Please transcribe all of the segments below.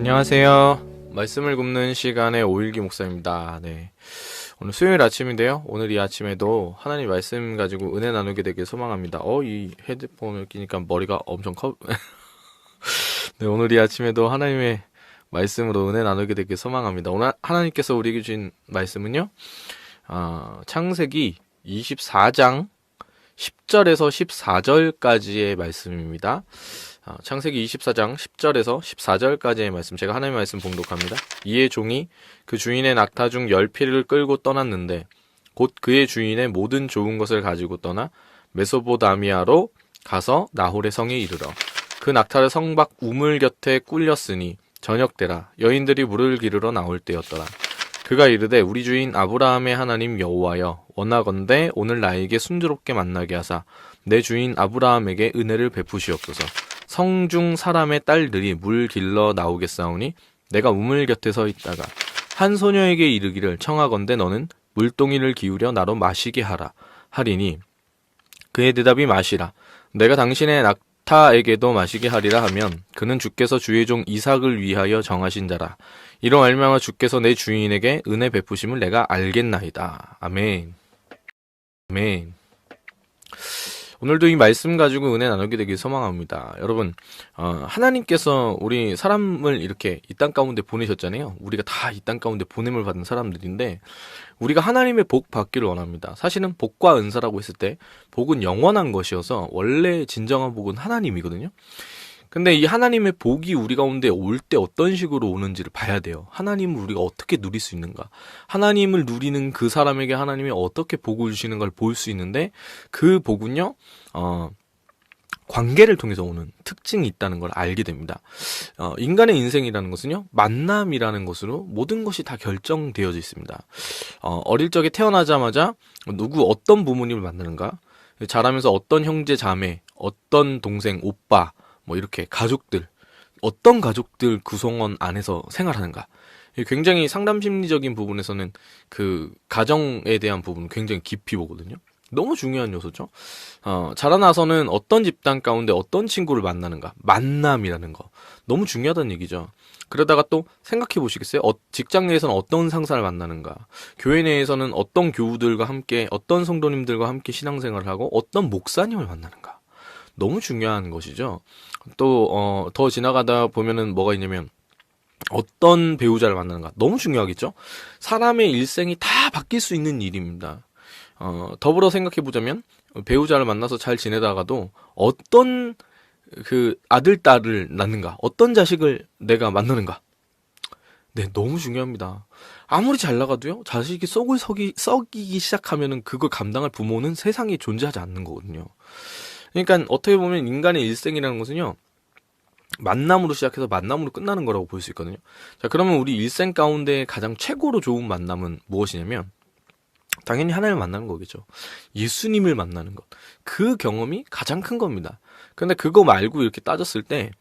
안녕하세요. 말씀을 굽는 시간의 오일기 목사입니다. 네. 오늘 수요일 아침인데요. 오늘 이 아침에도 하나님 말씀 가지고 은혜 나누게 되길 소망합니다. 이 헤드폰을 끼니까 머리가 엄청 커. 네, 오늘 이 아침에도 하나님의 말씀으로 은혜 나누게 되길 소망합니다. 오늘 하나님께서 우리에게 주신 말씀은요. 창세기 24장 10절에서 14절까지의 말씀입니다. 창세기 24장 10절에서 14절까지의 말씀, 제가 하나님의 말씀 봉독합니다. 이에 종이 그 주인의 낙타 중 10피를 끌고 떠났는데 곧 그의 주인의 모든 좋은 것을 가지고 떠나 메소보다미아로 가서 나홀의 성에 이르러 그 낙타를 성 밖 우물 곁에 꿀렸으니 저녁때라 여인들이 물을 기르러 나올 때였더라. 그가 이르되 우리 주인 아브라함의 하나님 여호와여 원하건대 오늘 나에게 순조롭게 만나게 하사 내 주인 아브라함에게 은혜를 베푸시옵소서. 성중 사람의 딸들이 물 길러 나오겠사오니 내가 우물 곁에 서 있다가 한 소녀에게 이르기를 청하건대 너는 물동이를 기울여 나로 마시게 하라 하리니 그의 대답이 마시라 내가 당신의 낙타에게도 마시게 하리라 하면 그는 주께서 주의 종 이삭을 위하여 정하신 자라. 이로 말미암아 주께서 내 주인에게 은혜 베푸심을 내가 알겠나이다. 아멘. 아멘. 오늘도 이 말씀 가지고 은혜 나누게 되길 소망합니다. 여러분, 하나님께서 우리 사람을 이렇게 이 땅 가운데 보내셨잖아요. 우리가 다 이 땅 가운데 보냄을 받은 사람들인데 우리가 하나님의 복 받기를 원합니다. 사실은 복과 은사라고 했을 때 복은 영원한 것이어서 원래 진정한 복은 하나님이거든요. 근데 이 하나님의 복이 우리 가운데 올 때 어떤 식으로 오는지를 봐야 돼요. 하나님을 우리가 어떻게 누릴 수 있는가. 하나님을 누리는 그 사람에게 하나님이 어떻게 복을 주시는가를 볼 수 있는데 그 복은요. 관계를 통해서 오는 특징이 있다는 걸 알게 됩니다. 인간의 인생이라는 것은요. 만남이라는 것으로 모든 것이 다 결정되어져 있습니다. 어릴 적에 태어나자마자 어떤 부모님을 만나는가. 자라면서 어떤 형제 자매, 어떤 동생, 오빠 이렇게 가족들, 어떤 가족들 구성원 안에서 생활하는가. 굉장히 상담 심리적인 부분에서는 그 가정에 대한 부분은 굉장히 깊이 보거든요. 너무 중요한 요소죠. 자라나서는 어떤 집단 가운데 어떤 친구를 만나는가. 만남이라는 거. 너무 중요하다는 얘기죠. 그러다가 또 생각해 보시겠어요? 직장 내에서는 어떤 상사를 만나는가. 교회 내에서는 어떤 교우들과 함께, 어떤 성도님들과 함께 신앙생활을 하고 어떤 목사님을 만나는가. 너무 중요한 것이죠. 또 더 지나가다 보면은 뭐가 있냐면 어떤 배우자를 만나는가 너무 중요하겠죠. 사람의 일생이 다 바뀔 수 있는 일입니다. 더불어 생각해 보자면 배우자를 만나서 잘 지내다가도 어떤 그 아들 딸을 낳는가, 어떤 자식을 내가 만나는가. 네, 너무 중요합니다. 아무리 잘 나가도요, 자식이 속을 썩이기 시작하면은 그걸 감당할 부모는 세상에 존재하지 않는 거거든요. 그러니까 어떻게 보면 인간의 일생이라는 것은요. 만남으로 시작해서 만남으로 끝나는 거라고 볼 수 있거든요. 자, 그러면 우리 일생 가운데 가장 최고로 좋은 만남은 무엇이냐면 당연히 하나님을 만나는 거겠죠. 예수님을 만나는 것. 그 경험이 가장 큰 겁니다. 근데 그거 말고 이렇게 따졌을 때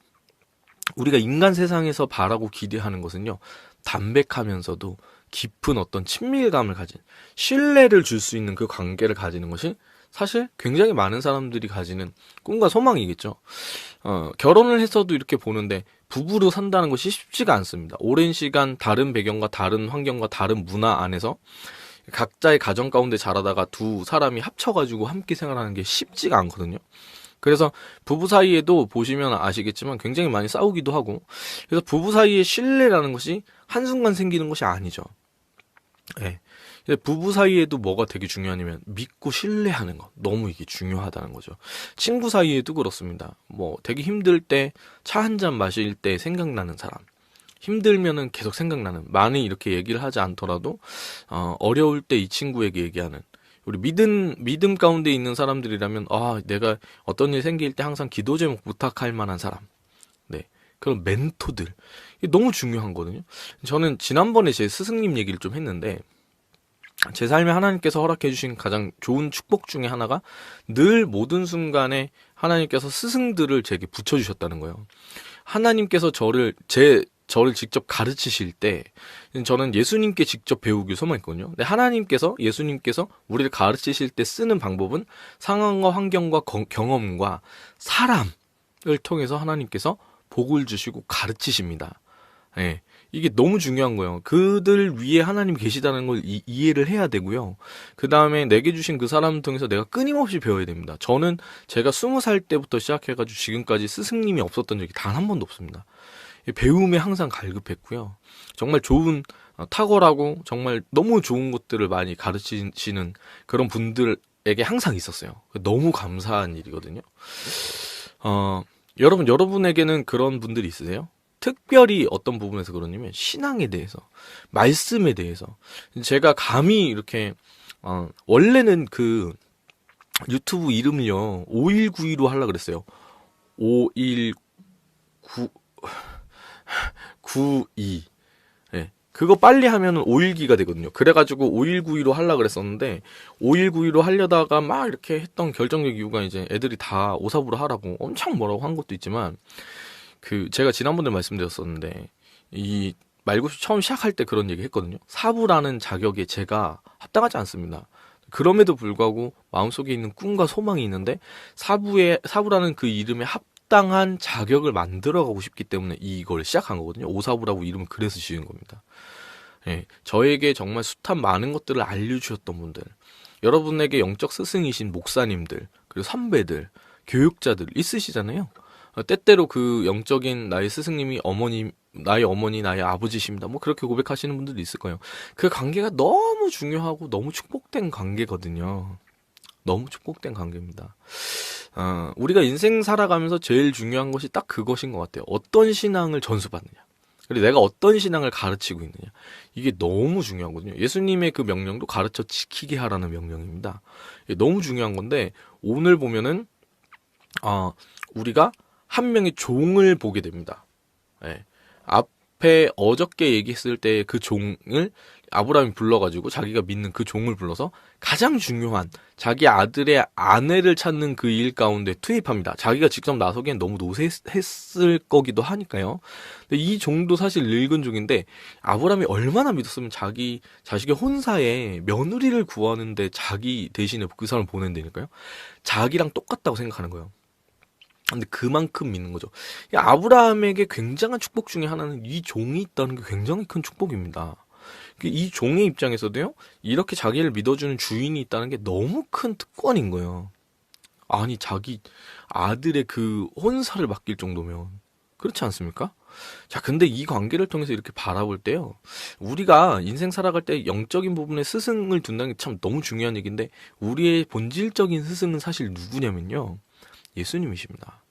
우리가 인간 세상에서 바라고 기대하는 것은요. 담백하면서도 깊은 어떤 친밀감을 가진, 신뢰를 줄 수 있는 그 관계를 가지는 것이 사실 굉장히 많은 사람들이 가지는 꿈과 소망이겠죠. 결혼을 해서도 이렇게 보는데 부부로 산다는 것이 쉽지가 않습니다. 오랜 시간 다른 배경과 다른 환경과 다른 문화 안에서 각자의 가정 가운데 자라다가 두 사람이 합쳐가지고 함께 생활하는 게 쉽지가 않거든요. 그래서 부부 사이에도 보시면 아시겠지만 굉장히 많이 싸우기도 하고, 그래서 부부 사이의 신뢰라는 것이 한순간 생기는 것이 아니죠. 네. 부부 사이에도 뭐가 되게 중요하냐면 믿고 신뢰하는 것. 너무 이게 중요하다는 거죠. 친구 사이에도 그렇습니다. 되게 힘들 때 차 한 잔 마실 때 생각나는 사람. 힘들면은 계속 생각나는. 많이 이렇게 얘기를 하지 않더라도 어려울 때 이 친구에게 얘기하는. 우리 믿음 가운데 있는 사람들이라면 내가 어떤 일 생길 때 항상 기도 제목 부탁할 만한 사람. 네. 그런 멘토들. 이게 너무 중요한 거거든요. 저는 지난번에 제 스승님 얘기를 좀 했는데 제 삶에 하나님께서 허락해 주신 가장 좋은 축복 중에 하나가 늘 모든 순간에 하나님께서 스승들을 제게 붙여주셨다는 거예요. 하나님께서 저를 직접 가르치실 때 저는 예수님께 직접 배우길 소망했거든요. 근데 예수님께서 우리를 가르치실 때 쓰는 방법은 상황과 환경과 경험과 사람을 통해서 하나님께서 복을 주시고 가르치십니다. 예. 이게 너무 중요한 거예요. 그들 위에 하나님 계시다는 걸 이해를 해야 되고요. 그 다음에 내게 주신 그 사람을 통해서 내가 끊임없이 배워야 됩니다. 저는 제가 20살 때부터 시작해가지고 지금까지 스승님이 없었던 적이 단 한 번도 없습니다. 배움에 항상 갈급했고요. 정말 좋은, 탁월하고 정말 너무 좋은 것들을 많이 가르치시는 그런 분들에게 항상 있었어요. 너무 감사한 일이거든요. 여러분에게는 그런 분들이 있으세요? 특별히 어떤 부분에서 그러냐면 신앙에 대해서, 말씀에 대해서. 제가 감히 이렇게 원래는 그 유튜브 이름을요 5192로 하려고 그랬어요. 5192. 예. 그거 빨리 하면은 5일기가 되거든요. 그래가지고 5192로 하려고 그랬었는데 5192로 하려다가 막 이렇게 했던 결정적 이유가 이제 애들이 다 오사부로 하라고 엄청 뭐라고 한 것도 있지만, 그 제가 지난번에 말씀드렸었는데 이 말고시 처음 시작할 때 그런 얘기 했거든요. 사부라는 자격에 제가 합당하지 않습니다. 그럼에도 불구하고 마음속에 있는 꿈과 소망이 있는데 사부라는 그 이름에 합당한 자격을 만들어가고 싶기 때문에 이걸 시작한 거거든요. 오사부라고 이름을 그래서 지은 겁니다. 예, 저에게 정말 숱한 많은 것들을 알려주셨던 분들, 여러분에게 영적 스승이신 목사님들, 그리고 선배들, 교육자들 있으시잖아요. 때때로 그 영적인 나의 스승님이 나의 어머니, 나의 아버지십니다. 뭐 그렇게 고백하시는 분들도 있을 거예요. 그 관계가 너무 중요하고 너무 축복된 관계거든요. 너무 축복된 관계입니다. 우리가 인생 살아가면서 제일 중요한 것이 딱 그것인 것 같아요. 어떤 신앙을 전수받느냐. 그리고 내가 어떤 신앙을 가르치고 있느냐. 이게 너무 중요하거든요. 예수님의 그 명령도 가르쳐 지키게 하라는 명령입니다. 이게 너무 중요한 건데, 오늘 보면은, 우리가 한 명의 종을 보게 됩니다. 예. 앞에 어저께 얘기했을 때 그 종을 아브라함이 불러가지고 자기가 믿는 그 종을 불러서 가장 중요한 자기 아들의 아내를 찾는 그 일 가운데 투입합니다. 자기가 직접 나서기엔 너무 노쇠했을 거기도 하니까요. 근데 이 종도 사실 늙은 종인데 아브라함이 얼마나 믿었으면 자기 자식의 혼사에 며느리를 구하는데 자기 대신에 그 사람을 보낸다니까요. 자기랑 똑같다고 생각하는 거예요. 근데 그만큼 믿는 거죠. 이 아브라함에게 굉장한 축복 중에 하나는 이 종이 있다는 게 굉장히 큰 축복입니다. 이 종의 입장에서도요, 이렇게 자기를 믿어주는 주인이 있다는 게 너무 큰 특권인 거예요. 아니, 자기 아들의 그 혼사를 맡길 정도면. 그렇지 않습니까? 자, 근데 이 관계를 통해서 이렇게 바라볼 때요, 우리가 인생 살아갈 때 영적인 부분에 스승을 둔다는 게 참 너무 중요한 얘기인데, 우리의 본질적인 스승은 사실 누구냐면요, 예수님이십니다.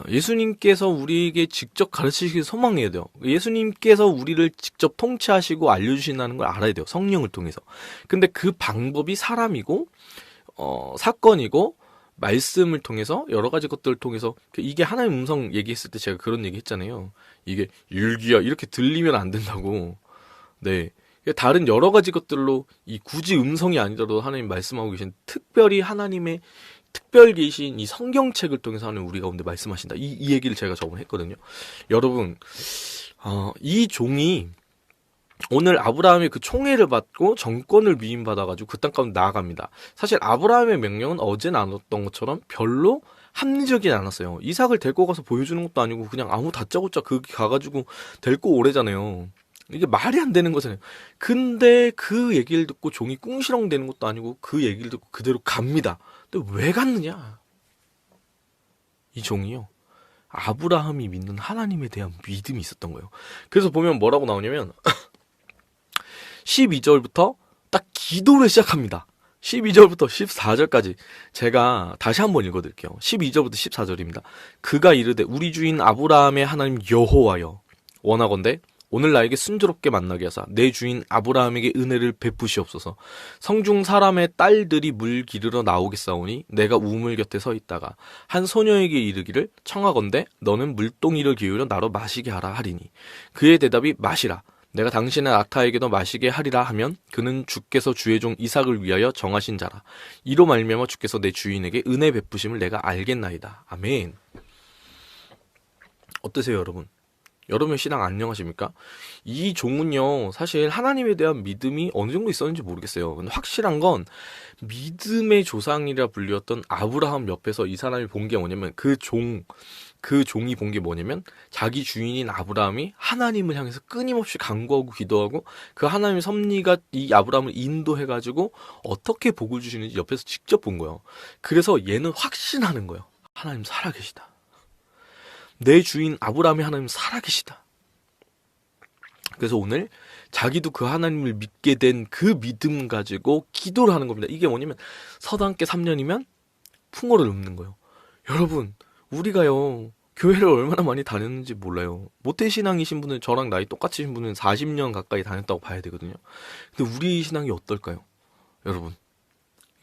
예수님께서 우리에게 직접 가르치시길 소망해야 돼요. 예수님께서 우리를 직접 통치하시고 알려주신다는 걸 알아야 돼요. 성령을 통해서. 근데 그 방법이 사람이고, 사건이고, 말씀을 통해서, 여러 가지 것들을 통해서, 이게 하나님 음성 얘기했을 때 제가 그런 얘기 했잖아요. 이게 율기야, 이렇게 들리면 안 된다고. 네. 다른 여러 가지 것들로 이 굳이 음성이 아니더라도 하나님 말씀하고 계신 특별히 하나님의 특별 계신 이 성경책을 통해서 하는 우리 가운데 말씀하신다. 이 얘기를 제가 저번에 했거든요. 여러분, 이 종이 오늘 아브라함의 그 총애를 받고 정권을 위임받아가지고 그 땅 가운데 나아갑니다. 사실 아브라함의 명령은 어제 나눴던 것처럼 별로 합리적이지 않았어요. 이삭을 데리고 가서 보여주는 것도 아니고 그냥 아무 다짜고짜 거기 가가지고 데리고 오래잖아요. 이게 말이 안 되는 거잖아요. 근데 그 얘기를 듣고 종이 꿍시렁 되는 것도 아니고 그 얘기를 듣고 그대로 갑니다. 근데 왜 갔느냐? 이 종이요, 아브라함이 믿는 하나님에 대한 믿음이 있었던 거예요. 그래서 보면 뭐라고 나오냐면 12절부터 딱 기도를 시작합니다. 12절부터 14절까지 제가 다시 한번 읽어드릴게요. 12절부터 14절입니다. 그가 이르되 우리 주인 아브라함의 하나님 여호와여, 원하건대 오늘 나에게 순조롭게 만나게 하사 내 주인 아브라함에게 은혜를 베푸시옵소서. 성중 사람의 딸들이 물 기르러 나오겠사오니 내가 우물 곁에 서 있다가 한 소녀에게 이르기를 청하건대 너는 물동이를 기울여 나로 마시게 하라 하리니 그의 대답이 마시라. 내가 당신의 낙타에게도 마시게 하리라 하면 그는 주께서 주의 종 이삭을 위하여 정하신 자라. 이로 말미암아 주께서 내 주인에게 은혜 베푸심을 내가 알겠나이다. 아멘. 어떠세요, 여러분? 여러분 신앙 안녕하십니까? 이 종은요, 사실 하나님에 대한 믿음이 어느 정도 있었는지 모르겠어요. 근데 확실한 건 믿음의 조상이라 불렸던 아브라함 옆에서 이 사람이 본 게 뭐냐면 그 그 종이 본 게 뭐냐면 자기 주인인 아브라함이 하나님을 향해서 끊임없이 간구하고 기도하고 그 하나님의 섭리가 이 아브라함을 인도해가지고 어떻게 복을 주시는지 옆에서 직접 본 거예요. 그래서 얘는 확신하는 거예요. 하나님 살아계시다. 내 주인 아브라함이 하나님 살아계시다. 그래서 오늘 자기도 그 하나님을 믿게 된 그 믿음 가지고 기도를 하는 겁니다. 이게 뭐냐면 서당께 3년이면 풍어를 읊는 거예요. 여러분, 우리가요 교회를 얼마나 많이 다녔는지 몰라요. 모태신앙이신 분은, 저랑 나이 똑같으신 분은 40년 가까이 다녔다고 봐야 되거든요. 근데 우리 신앙이 어떨까요? 여러분,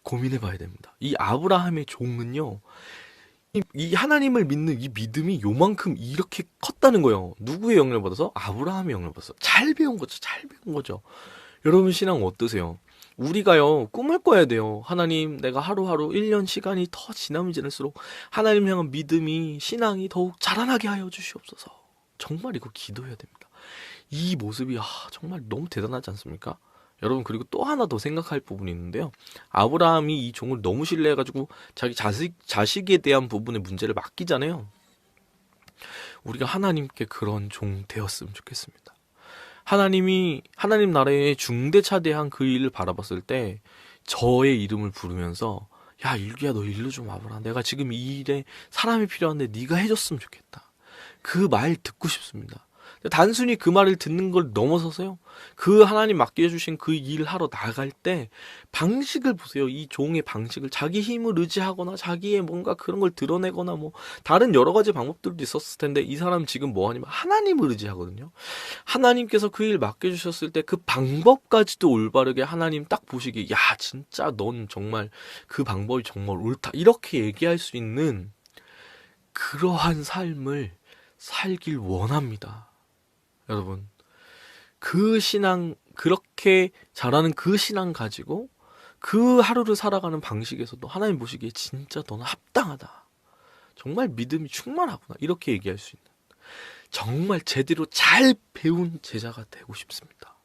고민해 봐야 됩니다. 이 아브라함의 종은요, 이 하나님을 믿는 이 믿음이 요만큼 이렇게 컸다는 거예요. 누구의 영향을 받아서? 아브라함의 영향을 받아서. 잘 배운 거죠. 잘 배운 거죠. 여러분 신앙 어떠세요? 우리가요 꿈을 꿔야 돼요. 하나님, 내가 하루하루 1년 시간이 더 지나면 지날수록 하나님 향한 믿음이, 신앙이 더욱 자라나게 하여 주시옵소서. 정말 이거 기도해야 됩니다. 이 모습이 정말 너무 대단하지 않습니까? 여러분, 그리고 또 하나 더 생각할 부분이 있는데요. 아브라함이 이 종을 너무 신뢰해가지고 자기 자식에 대한 부분의 문제를 맡기잖아요. 우리가 하나님께 그런 종 되었으면 좋겠습니다. 하나님 나라의 중대차대한 그 일을 바라봤을 때 저의 이름을 부르면서, 야 일기야, 너 일로 좀 와보라. 내가 지금 이 일에 사람이 필요한데 네가 해줬으면 좋겠다. 그 말 듣고 싶습니다. 단순히 그 말을 듣는 걸 넘어서서요, 그 하나님 맡겨주신 그 일을 하러 나갈 때 방식을 보세요. 이 종의 방식을, 자기 힘을 의지하거나 자기의 뭔가 그런 걸 드러내거나 뭐 다른 여러 가지 방법들도 있었을 텐데, 이 사람 지금 뭐 하냐면 하나님을 의지하거든요. 하나님께서 그 일 맡겨주셨을 때 그 방법까지도 올바르게 하나님 딱 보시기에, 야 진짜 넌 정말 그 방법이 정말 옳다, 이렇게 얘기할 수 있는 그러한 삶을 살길 원합니다. 여러분, 그 신앙, 그렇게 잘하는 그 신앙 가지고 그 하루를 살아가는 방식에서도 하나님 보시기에 진짜 너는 합당하다, 정말 믿음이 충만하구나, 이렇게 얘기할 수 있는 정말 제대로 잘 배운 제자가 되고 싶습니다.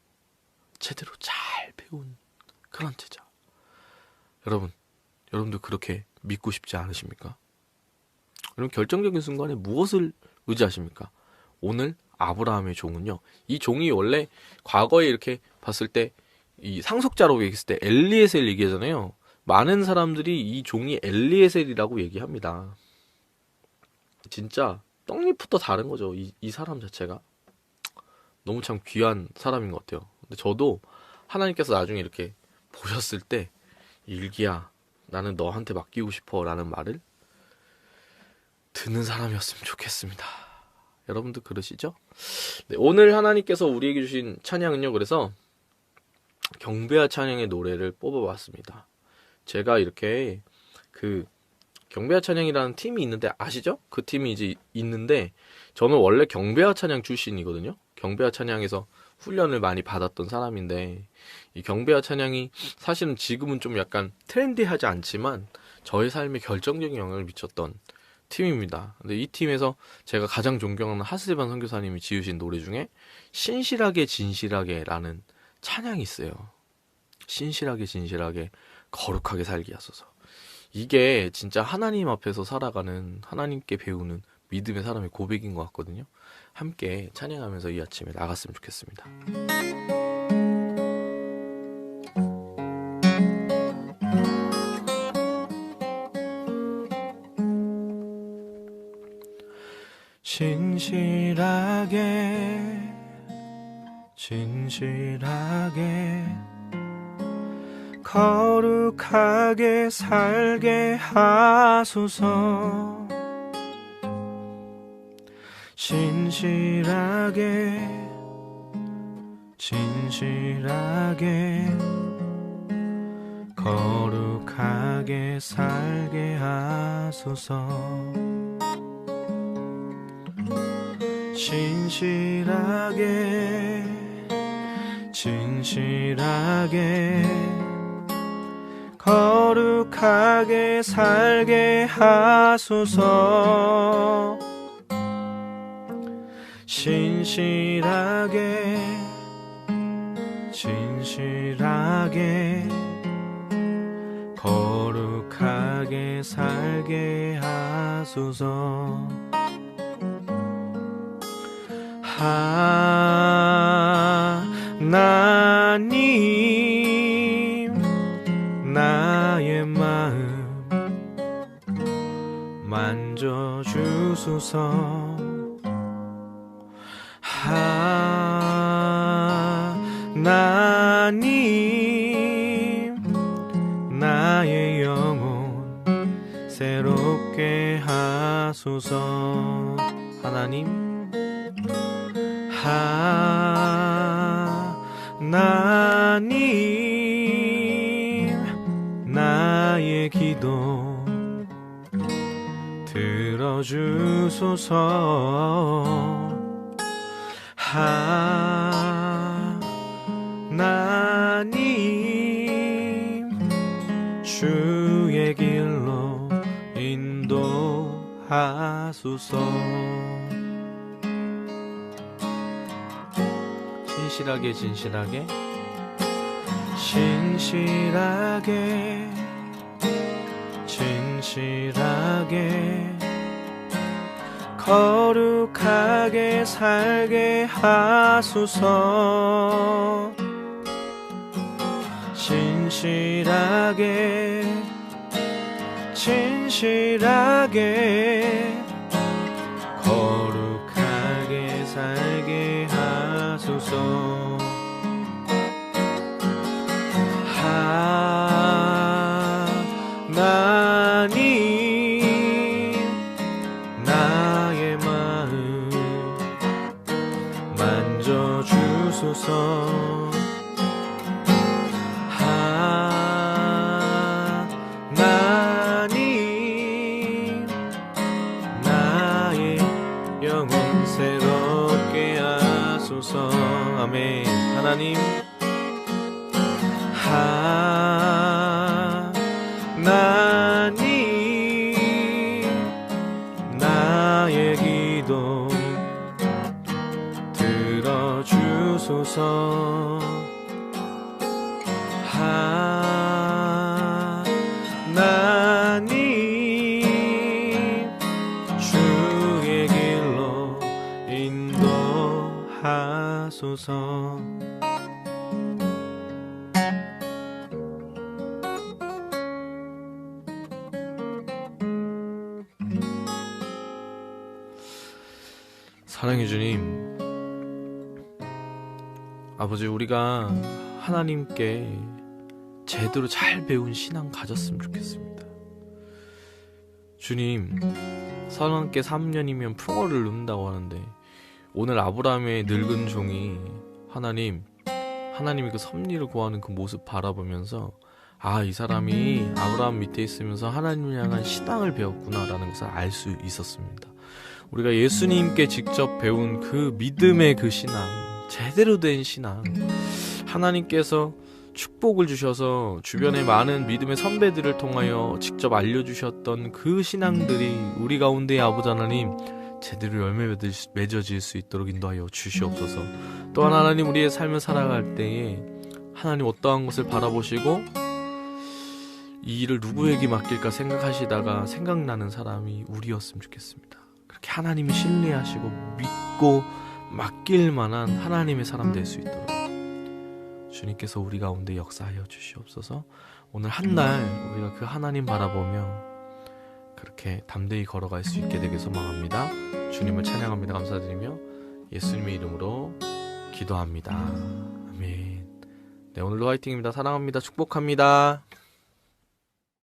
제대로 잘 배운 그런 제자. 여러분도 그렇게 믿고 싶지 않으십니까? 그럼 결정적인 순간에 무엇을 의지하십니까? 오늘 아브라함의 종은요, 이 종이 원래 과거에 이렇게 봤을 때 이 상속자라고 얘기했을 때 엘리에셀 얘기하잖아요. 많은 사람들이 이 종이 엘리에셀이라고 얘기합니다. 진짜 떡잎부터 다른 거죠. 이 사람 자체가 너무 참 귀한 사람인 것 같아요. 근데 저도 하나님께서 나중에 이렇게 보셨을 때, 일기야, 나는 너한테 맡기고 싶어 라는 말을 듣는 사람이었으면 좋겠습니다. 여러분도 그러시죠? 네, 오늘 하나님께서 우리에게 주신 찬양은요, 그래서 경배와 찬양의 노래를 뽑아봤습니다. 제가 이렇게 그 경배와 찬양이라는 팀이 있는데 아시죠? 그 팀이 이제 있는데, 저는 원래 경배와 찬양 출신이거든요. 경배와 찬양에서 훈련을 많이 받았던 사람인데, 이 경배와 찬양이 사실은 지금은 좀 약간 트렌디하지 않지만 저의 삶에 결정적인 영향을 미쳤던 팀입니다. 근데 이 팀에서 제가 가장 존경하는 하스반 선교사님이 지으신 노래 중에 신실하게 진실하게 라는 찬양이 있어요. 신실하게 진실하게 거룩하게 살게 하소서. 이게 진짜 하나님 앞에서 살아가는, 하나님께 배우는 믿음의 사람의 고백인 것 같거든요. 함께 찬양하면서 이 아침에 나갔으면 좋겠습니다. 진실하게 진실하게 거룩하게 살게 하소서. 진실하게 진실하게 거룩하게 살게 하소서. 진실하게 진실하게 거룩하게 살게 하소서. 진실하게 진실하게 거룩하게 살게 하소서. 하나님 나의 마음 만져주소서. 하나님 나의 영혼 새롭게 하소서. 하나님 하나님 나의 기도 들어주소서. 하나님 주의 길로 인도하소서. 진실하게 진실하게 진실하게 진실하게 거룩하게 살게 하소서. 진실하게 진실하게 거룩하게 살게 하소서. 하나님 나의 마음 만져주소서. 하나님 나의 영혼 새롭게 하소서. 아멘. 하나님 하나님 나의 기도 들어주소서. 하나님 주의 길로 인도하소서. 사랑해 주님, 아버지, 우리가 하나님께 제대로 잘 배운 신앙 가졌으면 좋겠습니다. 주님, 사람께 3년이면 풍어를 눕는다고 하는데 오늘 아브라함의 늙은 종이 하나님이 그 섭리를 구하는 그 모습 바라보면서 이 사람이 아브라함 밑에 있으면서 하나님을 향한 신앙을 배웠구나라는 것을 알 수 있었습니다. 우리가 예수님께 직접 배운 그 믿음의 그 신앙, 제대로 된 신앙, 하나님께서 축복을 주셔서 주변의 많은 믿음의 선배들을 통하여 직접 알려주셨던 그 신앙들이 우리 가운데 아버지 하나님 제대로 열매 맺어질 수 있도록 인도하여 주시옵소서. 또한 하나님, 우리의 삶을 살아갈 때에 하나님 어떠한 것을 바라보시고 이 일을 누구에게 맡길까 생각하시다가 생각나는 사람이 우리였으면 좋겠습니다. 그렇게 하나님이 신뢰하시고 믿고 맡길 만한 하나님의 사람 될 수 있도록 주님께서 우리 가운데 역사하여 주시옵소서. 오늘 한 날 우리가 그 하나님 바라보며 그렇게 담대히 걸어갈 수 있게 되길 소망합니다. 주님을 찬양합니다. 감사드리며 예수님의 이름으로 기도합니다. 아멘. 네, 오늘도 화이팅입니다. 사랑합니다. 축복합니다.